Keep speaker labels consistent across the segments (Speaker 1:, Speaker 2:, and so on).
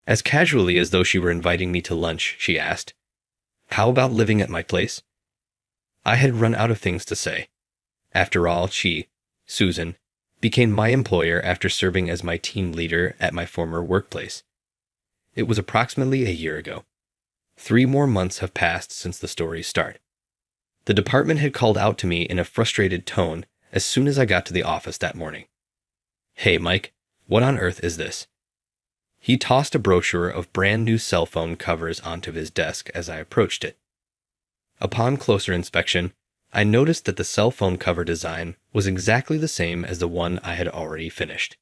Speaker 1: As casually as though she were inviting me to lunch, she asked, "How about living at my place?" I had run out of things to say. After all, she, Susan, became my employer after serving as my team leader at my former workplace. It was approximately a year ago. 3 more months have passed since the story's start. The department had called out to me in a frustrated tone as soon as I got to the office that morning. "Hey, Mike, what on earth is this?" He tossed a brochure of brand new cell phone covers onto his desk as I approached it. Upon closer inspection, I noticed that the cell phone cover design was exactly the same as the one I had already finished.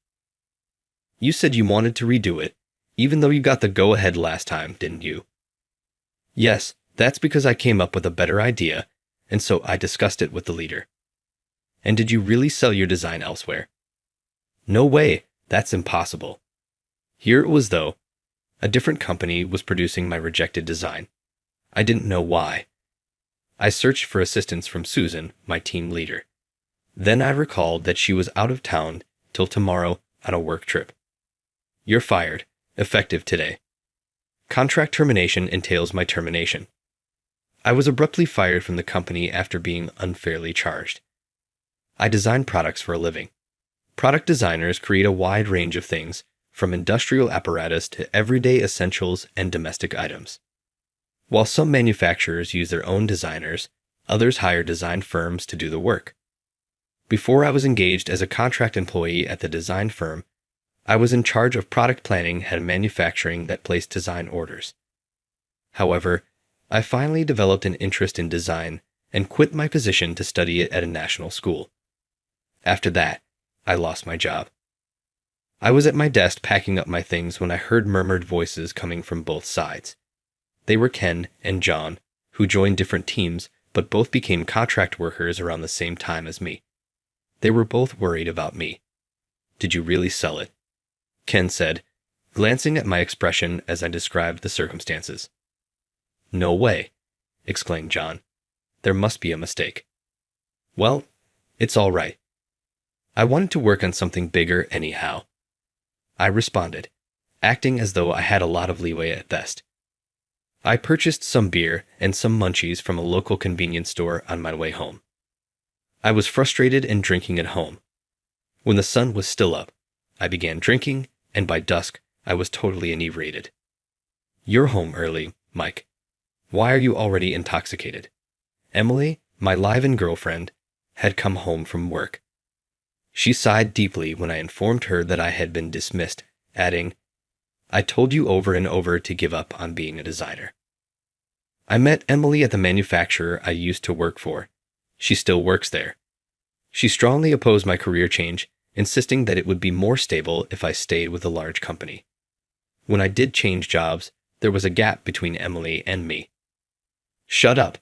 Speaker 1: "You said you wanted to redo it, even though you got the go-ahead last time, didn't you?" "Yes, that's because I came up with a better idea, and so I discussed it with the leader." "And did you really sell your design elsewhere?" "No way, that's impossible." Here it was though. A different company was producing my rejected design. I didn't know why. I searched for assistance from Susan, my team leader. Then I recalled that she was out of town till tomorrow on a work trip. "You're fired, effective today." Contract termination entails my termination. I was abruptly fired from the company after being unfairly charged. I design products for a living. Product designers create a wide range of things, from industrial apparatus to everyday essentials and domestic items. While some manufacturers use their own designers, others hire design firms to do the work. Before I was engaged as a contract employee at the design firm, I was in charge of product planning and manufacturing that placed design orders. However, I finally developed an interest in design and quit my position to study it at a national school. After that, I lost my job. I was at my desk packing up my things when I heard murmured voices coming from both sides. They were Ken and John, who joined different teams, but both became contract workers around the same time as me. They were both worried about me. "Did you really sell it?" Ken said, glancing at my expression as I described the circumstances. "No way," exclaimed John. "There must be a mistake." "Well, it's all right. I wanted to work on something bigger anyhow," I responded, acting as though I had a lot of leeway at best. I purchased some beer and some munchies from a local convenience store on my way home. I was frustrated and drinking at home. When the sun was still up, I began drinking, and by dusk, I was totally inebriated. "You're home early, Mike. Why are you already intoxicated?" Emily, my live-in girlfriend, had come home from work. She sighed deeply when I informed her that I had been dismissed, adding, "I told you over and over to give up on being a designer." I met Emily at the manufacturer I used to work for. She still works there. She strongly opposed my career change, insisting that it would be more stable if I stayed with a large company. When I did change jobs, there was a gap between Emily and me. "Shut up.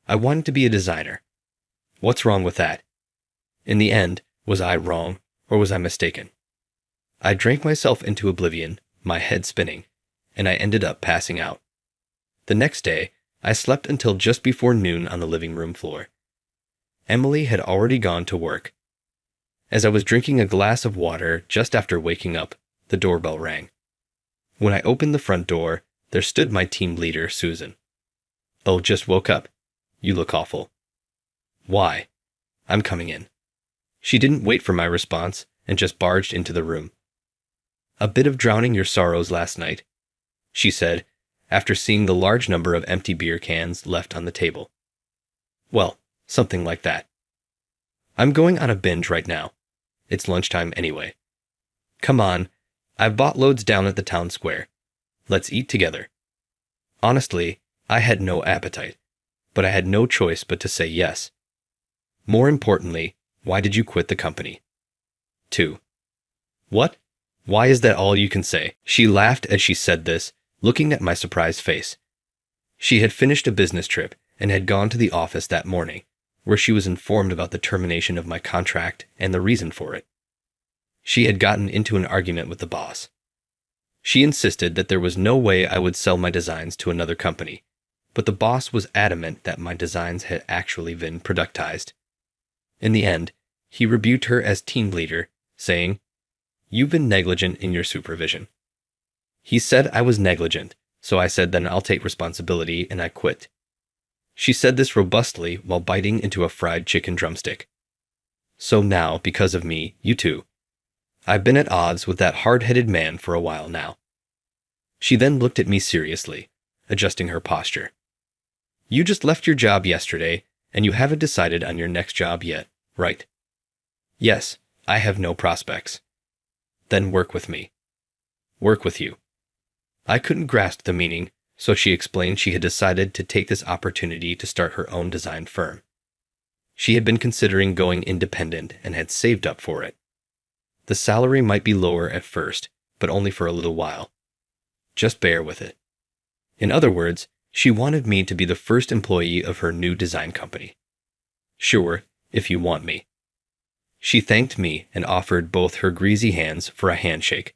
Speaker 1: I wanted to be a designer. What's wrong with that?" In the end, was I wrong, or was I mistaken? I drank myself into oblivion, my head spinning, and I ended up passing out. The next day, I slept until just before noon on the living room floor. Emily had already gone to work. As I was drinking a glass of water just after waking up, the doorbell rang. When I opened the front door, there stood my team leader, Susan. "Oh, just woke up. You look awful." "Why?" "I'm coming in." She didn't wait for my response and just barged into the room. "A bit of drowning your sorrows last night," she said, after seeing the large number of empty beer cans left on the table. "Well, something like that. I'm going on a binge right now. It's lunchtime anyway. Come on, I've bought loads down at the town square. Let's eat together." Honestly, I had no appetite, but I had no choice but to say yes. More importantly, why did you quit the company? 2. What? Why is that all you can say? She laughed as she said this, looking at my surprised face. She had finished a business trip and had gone to the office that morning, where she was informed about the termination of my contract and the reason for it. She had gotten into an argument with the boss. She insisted that there was no way I would sell my designs to another company, but the boss was adamant that my designs had actually been productized. In the end, he rebuked her as team leader, saying, "You've been negligent in your supervision." He said I was negligent, so I said then I'll take responsibility and I quit. She said this robustly while biting into a fried chicken drumstick. So now, because of me, you too. I've been at odds with that hard-headed man for a while now. She then looked at me seriously, adjusting her posture. You just left your job yesterday, and you haven't decided on your next job yet, right? Yes, I have no prospects. Then work with me. Work with you. I couldn't grasp the meaning, so she explained she had decided to take this opportunity to start her own design firm. She had been considering going independent and had saved up for it. The salary might be lower at first, but only for a little while. Just bear with it. In other words, she wanted me to be the first employee of her new design company. Sure, if you want me. She thanked me and offered both her greasy hands for a handshake.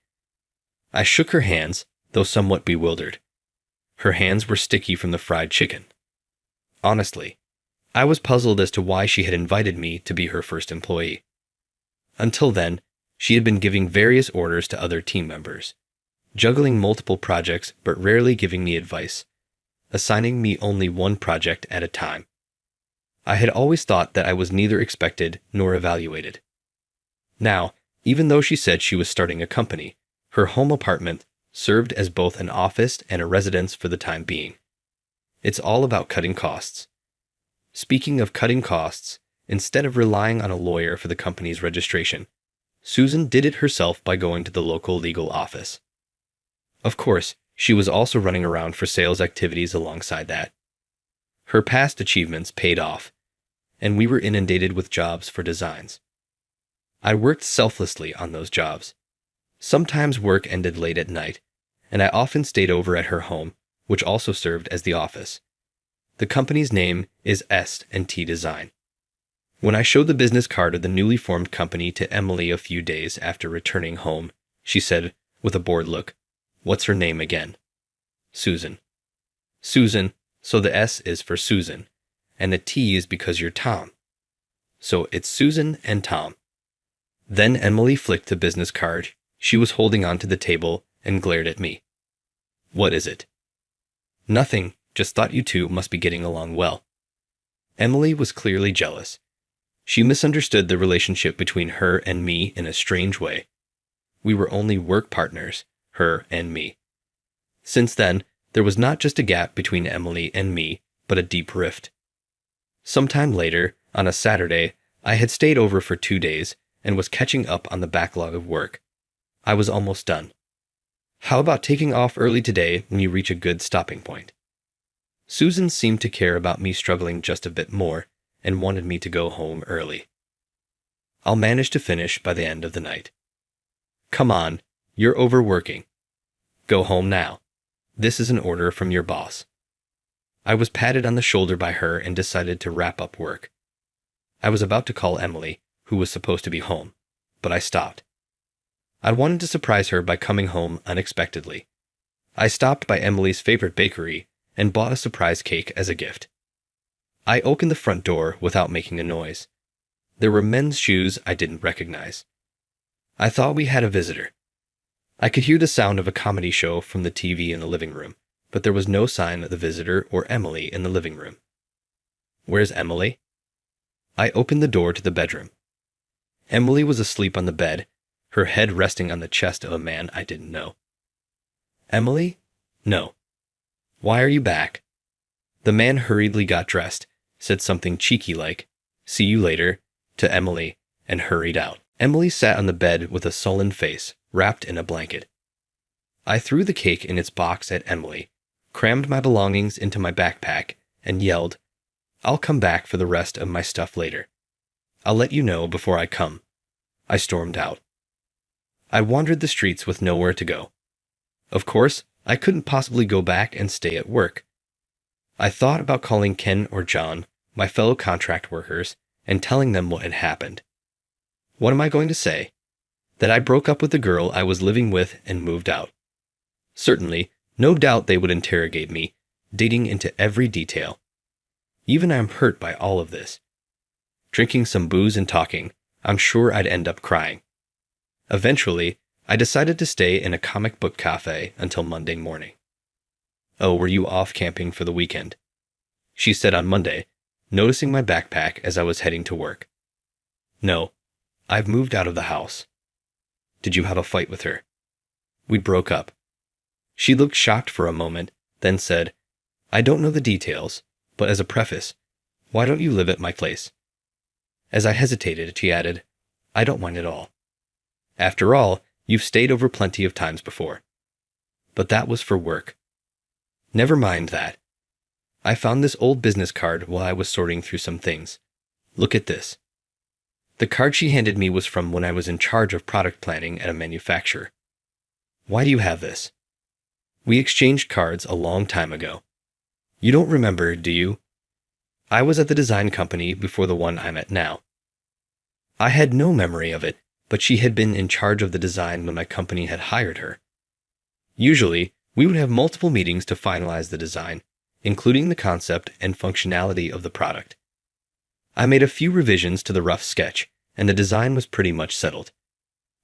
Speaker 1: I shook her hands, though somewhat bewildered. Her hands were sticky from the fried chicken. Honestly, I was puzzled as to why she had invited me to be her first employee. Until then, she had been giving various orders to other team members, juggling multiple projects but rarely giving me advice, assigning me only one project at a time. I had always thought that I was neither expected nor evaluated. Now, even though she said she was starting a company, her home apartment served as both an office and a residence for the time being. It's all about cutting costs. Speaking of cutting costs, instead of relying on a lawyer for the company's registration, Susan did it herself by going to the local legal office. Of course, she was also running around for sales activities alongside that. Her past achievements paid off, and we were inundated with jobs for designs. I worked selflessly on those jobs. Sometimes work ended late at night, and I often stayed over at her home, which also served as the office. The company's name is S&T Design. When I showed the business card of the newly formed company to Emily a few days after returning home, she said, with a bored look, "What's her name again?" "Susan." "Susan, so the S is for Susan, and the T is because you're Tom. So it's Susan and Tom." Then Emily flicked the business card she was holding onto the table and glared at me. "What is it?" "Nothing, just thought you two must be getting along well." Emily was clearly jealous. She misunderstood the relationship between her and me in a strange way. We were only work partners, her and me. Since then, there was not just a gap between Emily and me, but a deep rift. Sometime later, on a Saturday, I had stayed over for 2 days and was catching up on the backlog of work. I was almost done. "How about taking off early today when you reach a good stopping point?" Susan seemed to care about me struggling just a bit more and wanted me to go home early. "I'll manage to finish by the end of the night." "Come on, you're overworking. Go home now. This is an order from your boss." I was patted on the shoulder by her and decided to wrap up work. I was about to call Emily, who was supposed to be home, but I stopped. I wanted to surprise her by coming home unexpectedly. I stopped by Emily's favorite bakery and bought a surprise cake as a gift. I opened the front door without making a noise. There were men's shoes I didn't recognize. I thought we had a visitor. I could hear the sound of a comedy show from the TV in the living room, but there was no sign of the visitor or Emily in the living room. "Where's Emily?" I opened the door to the bedroom. Emily was asleep on the bed, her head resting on the chest of a man I didn't know. "Emily? No." "Why are you back?" The man hurriedly got dressed, said something cheeky like, "See you later," to Emily, and hurried out. Emily sat on the bed with a sullen face, wrapped in a blanket. I threw the cake in its box at Emily, crammed my belongings into my backpack, and yelled, "I'll come back for the rest of my stuff later. I'll let you know before I come." I stormed out. I wandered the streets with nowhere to go. Of course, I couldn't possibly go back and stay at work. I thought about calling Ken or John, my fellow contract workers, and telling them what had happened. What am I going to say? That I broke up with the girl I was living with and moved out. Certainly, no doubt they would interrogate me, digging into every detail. Even I'm hurt by all of this. Drinking some booze and talking, I'm sure I'd end up crying. Eventually, I decided to stay in a comic book cafe until Monday morning. Oh, were you off camping for the weekend? She said on Monday, noticing my backpack as I was heading to work. No, I've moved out of the house. Did you have a fight with her? We broke up. She looked shocked for a moment, then said, I don't know the details, but as a preface, why don't you live at my place? As I hesitated, she added, I don't mind at all. After all, you've stayed over plenty of times before. But that was for work. Never mind that. I found this old business card while I was sorting through some things. Look at this. The card she handed me was from when I was in charge of product planning at a manufacturer. Why do you have this? We exchanged cards a long time ago. You don't remember, do you? I was at the design company before the one I'm at now. I had no memory of it, but she had been in charge of the design when my company had hired her. Usually, we would have multiple meetings to finalize the design, including the concept and functionality of the product. I made a few revisions to the rough sketch, and the design was pretty much settled.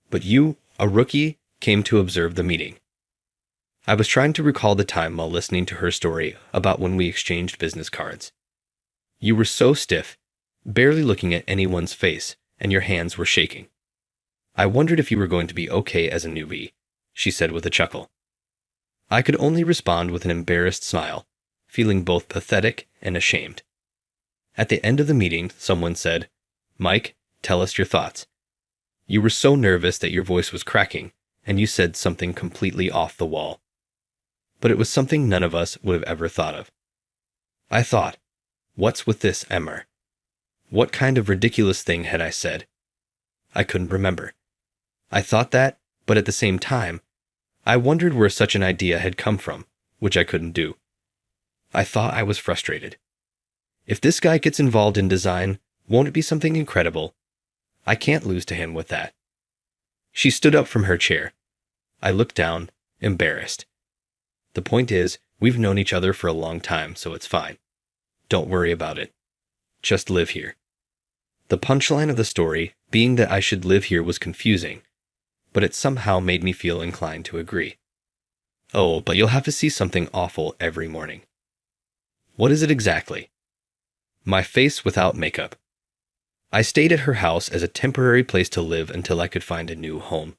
Speaker 1: But you, a rookie, came to observe the meeting. I was trying to recall the time while listening to her story about when we exchanged business cards. You were so stiff, barely looking at anyone's face, and your hands were shaking. I wondered if you were going to be okay as a newbie, she said with a chuckle. I could only respond with an embarrassed smile, feeling both pathetic and ashamed. At the end of the meeting, someone said, Mike, tell us your thoughts. You were so nervous that your voice was cracking, and you said something completely off the wall. But it was something none of us would have ever thought of. I thought, what's with this, Emmer? What kind of ridiculous thing had I said? I couldn't remember. I thought that, but at the same time, I wondered where such an idea had come from, which I couldn't do. I thought I was frustrated. If this guy gets involved in design, won't it be something incredible? I can't lose to him with that. She stood up from her chair. I looked down, embarrassed. The point is, we've known each other for a long time, so it's fine. Don't worry about it. Just live here. The punchline of the story being that I should live here was confusing, but it somehow made me feel inclined to agree. Oh, but you'll have to see something awful every morning. What is it exactly? My face without makeup. I stayed at her house as a temporary place to live until I could find a new home.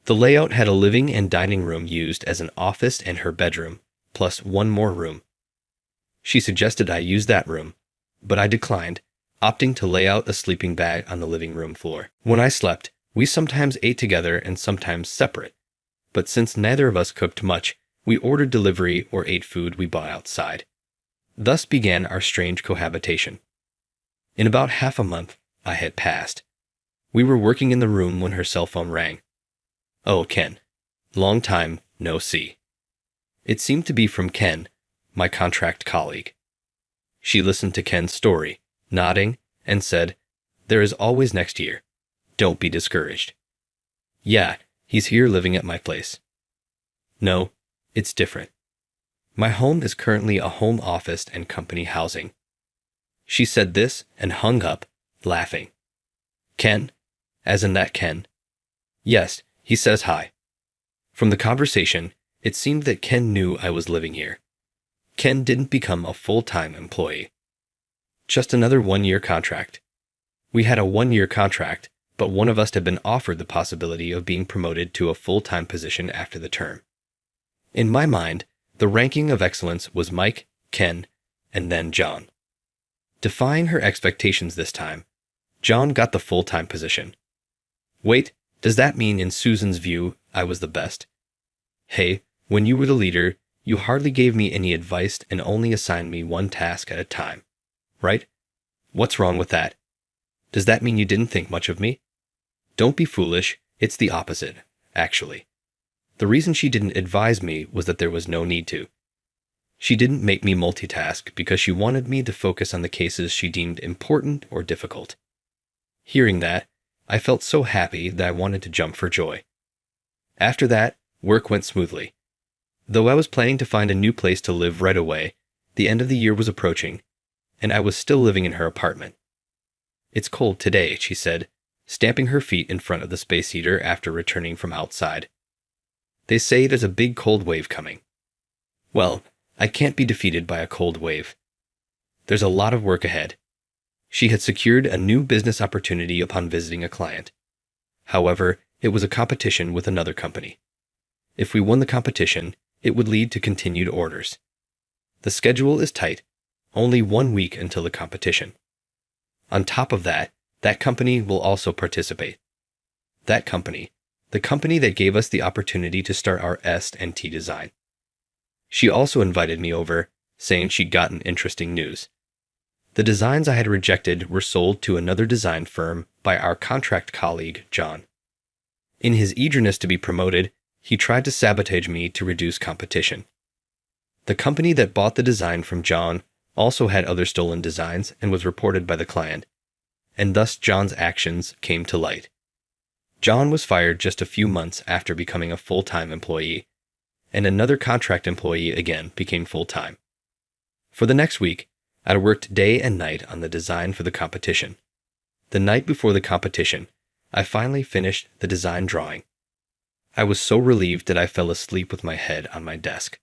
Speaker 1: The layout had a living and dining room used as an office and her bedroom, plus one more room. She suggested I use that room, but I declined, opting to lay out a sleeping bag on the living room floor. When I slept, we sometimes ate together and sometimes separate, but since neither of us cooked much, we ordered delivery or ate food we bought outside. Thus began our strange cohabitation. In about half a month, I had passed. We were working in the room when her cell phone rang. Oh, Ken. Long time, no see. It seemed to be from Ken, my contract colleague. She listened to Ken's story, nodding, and said, There is always next year. Don't be discouraged. Yeah, he's here living at my place. No, it's different. My home is currently a home office and company housing. She said this and hung up, laughing. Ken? As in that Ken? Yes, he says hi. From the conversation, it seemed that Ken knew I was living here. Ken didn't become a full-time employee. Just another one-year contract. We had a one-year contract, but one of us had been offered the possibility of being promoted to a full-time position after the term. In my mind, the ranking of excellence was Mike, Ken, and then John. Defying her expectations this time, John got the full-time position. Wait, does that mean in Susan's view I was the best? Hey, when you were the leader, you hardly gave me any advice and only assigned me one task at a time, right? What's wrong with that? Does that mean you didn't think much of me? Don't be foolish, it's the opposite, actually. The reason she didn't advise me was that there was no need to. She didn't make me multitask because she wanted me to focus on the cases she deemed important or difficult. Hearing that, I felt so happy that I wanted to jump for joy. After that, work went smoothly. Though I was planning to find a new place to live right away, the end of the year was approaching, and I was still living in her apartment. It's cold today, she said, stamping her feet in front of the space heater after returning from outside. They say there's a big cold wave coming. Well, I can't be defeated by a cold wave. There's a lot of work ahead. She had secured a new business opportunity upon visiting a client. However, it was a competition with another company. If we won the competition, it would lead to continued orders. The schedule is tight, only 1 week until the competition. On top of that, that company will also participate. That company, the company that gave us the opportunity to start our S&T design. She also invited me over, saying she'd gotten interesting news. The designs I had rejected were sold to another design firm by our contract colleague, John. In his eagerness to be promoted, he tried to sabotage me to reduce competition. The company that bought the design from John also had other stolen designs and was reported by the client, and thus John's actions came to light. John was fired just a few months after becoming a full-time employee, and another contract employee again became full-time. For the next week, I worked day and night on the design for the competition. The night before the competition, I finally finished the design drawing. I was so relieved that I fell asleep with my head on my desk.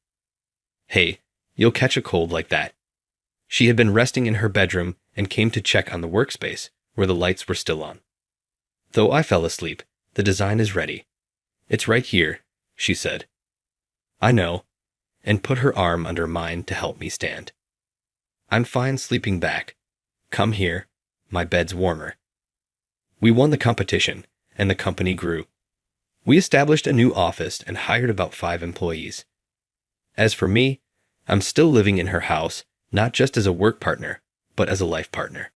Speaker 1: Hey, you'll catch a cold like that. She had been resting in her bedroom and came to check on the workspace, where the lights were still on. Though I fell asleep, the design is ready. It's right here, she said. I know, and put her arm under mine to help me stand. I'm fine sleeping back. Come here, my bed's warmer. We won the competition, and the company grew. We established a new office and hired about 5 employees. As for me, I'm still living in her house, not just as a work partner, but as a life partner.